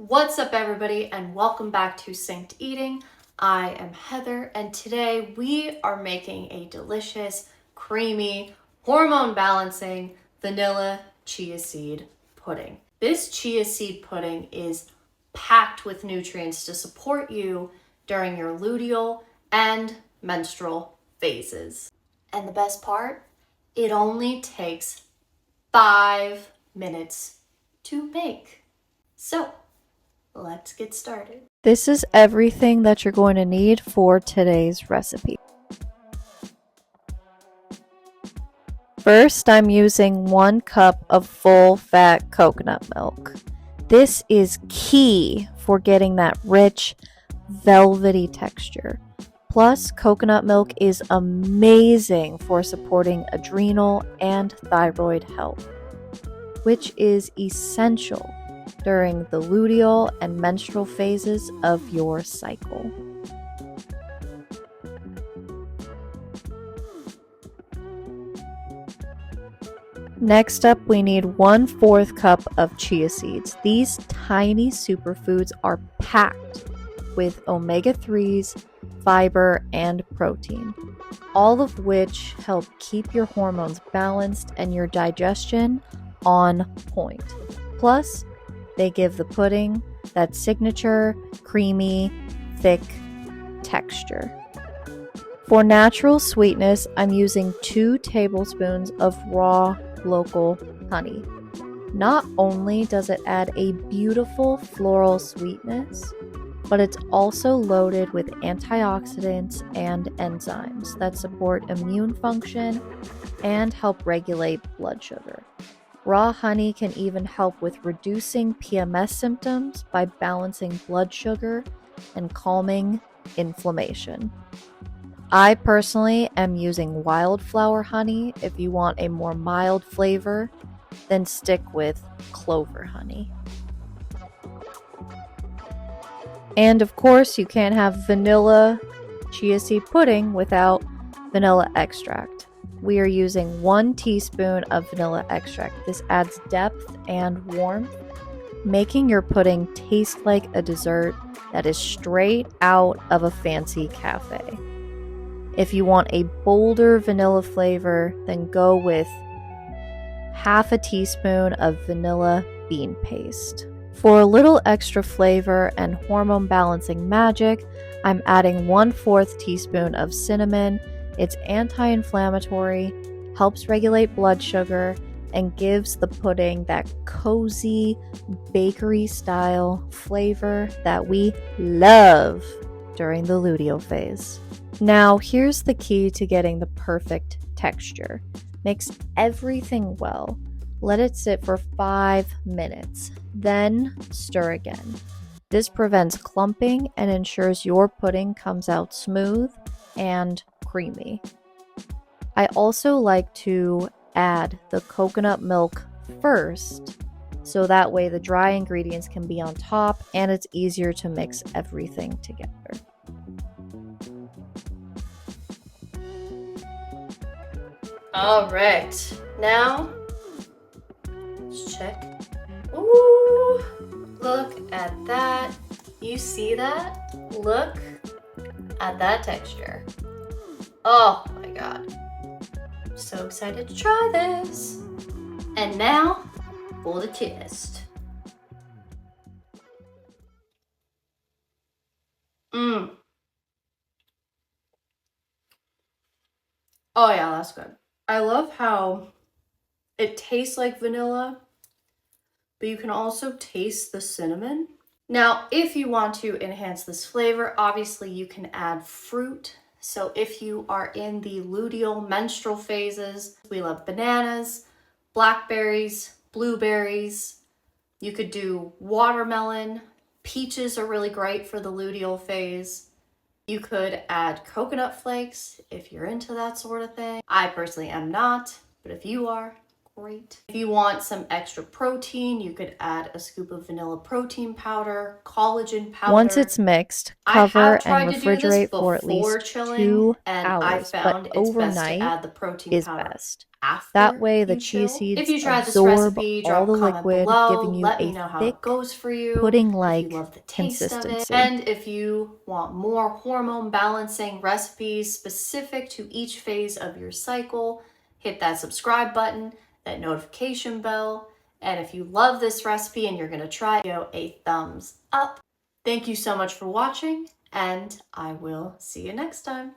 What's up, everybody, and welcome back to Synced Eating. I am Heather, and today we are making a delicious, creamy, hormone-balancing Vanilla Chia Seed Pudding. This Chia Seed Pudding is packed with nutrients to support you during your luteal and menstrual phases. And the best part, it only takes 5 minutes to make. So, let's get started. This is everything that you're going to need for today's recipe. First, I'm using 1 cup of full-fat coconut milk. This is key for getting that rich, velvety texture. Plus, coconut milk is amazing for supporting adrenal and thyroid health, which is essential during the luteal and menstrual phases of your cycle. Next up, we need 1/4 cup of chia seeds. These tiny superfoods are packed with omega-3s, fiber, and protein, all of which help keep your hormones balanced and your digestion on point. Plus, they give the pudding that signature, creamy, thick texture. For natural sweetness, I'm using 2 tablespoons of raw local honey. Not only does it add a beautiful floral sweetness, but it's also loaded with antioxidants and enzymes that support immune function and help regulate blood sugar. Raw honey can even help with reducing PMS symptoms by balancing blood sugar and calming inflammation. I personally am using wildflower honey. If you want a more mild flavor, then stick with clover honey. And of course, you can't have vanilla chia seed pudding without vanilla extract. We are using 1 teaspoon of vanilla extract. This adds depth and warmth, making your pudding taste like a dessert that is straight out of a fancy cafe. If you want a bolder vanilla flavor, then go with 1/2 teaspoon of vanilla bean paste. For a little extra flavor and hormone balancing magic, I'm adding 1/4 teaspoon of cinnamon. It's anti-inflammatory, helps regulate blood sugar, and gives the pudding that cozy, bakery-style flavor that we love during the luteal phase. Now, here's the key to getting the perfect texture. Mix everything well. Let it sit for 5 minutes, then stir again. This prevents clumping and ensures your pudding comes out smooth and creamy. I also like to add the coconut milk first, so that way the dry ingredients can be on top and it's easier to mix everything together. All right, now let's check. Ooh, look at that. You see that? Look at that texture. Oh my god. I'm so excited to try this. And now for the taste. Oh yeah, that's good. I love how it tastes like vanilla, but you can also taste the cinnamon. Now, if you want to enhance this flavor, obviously you can add fruit. So if you are in the luteal menstrual phases, we love bananas, blackberries, blueberries. You could do watermelon. Peaches are really great for the luteal phase. You could add coconut flakes if you're into that sort of thing. I personally am not, but if you are, great. If you want some extra protein, you could add a scoop of vanilla protein powder, collagen powder. Once it's mixed, cover and refrigerate for at least chilling, 2 and hours, I but found it's best to overnight add the protein is powder best. after That way the you chia chill. seeds If you tried this absorb recipe, all drop the a comment liquid, below. giving you Let a me know how thick, it goes for you. If pudding-like you love the taste of it. consistency. And if you want more hormone balancing recipes specific to each phase of your cycle, hit that subscribe button, that notification bell. And if you love this recipe and you're gonna try it, give a thumbs up. Thank you so much for watching, and I will see you next time.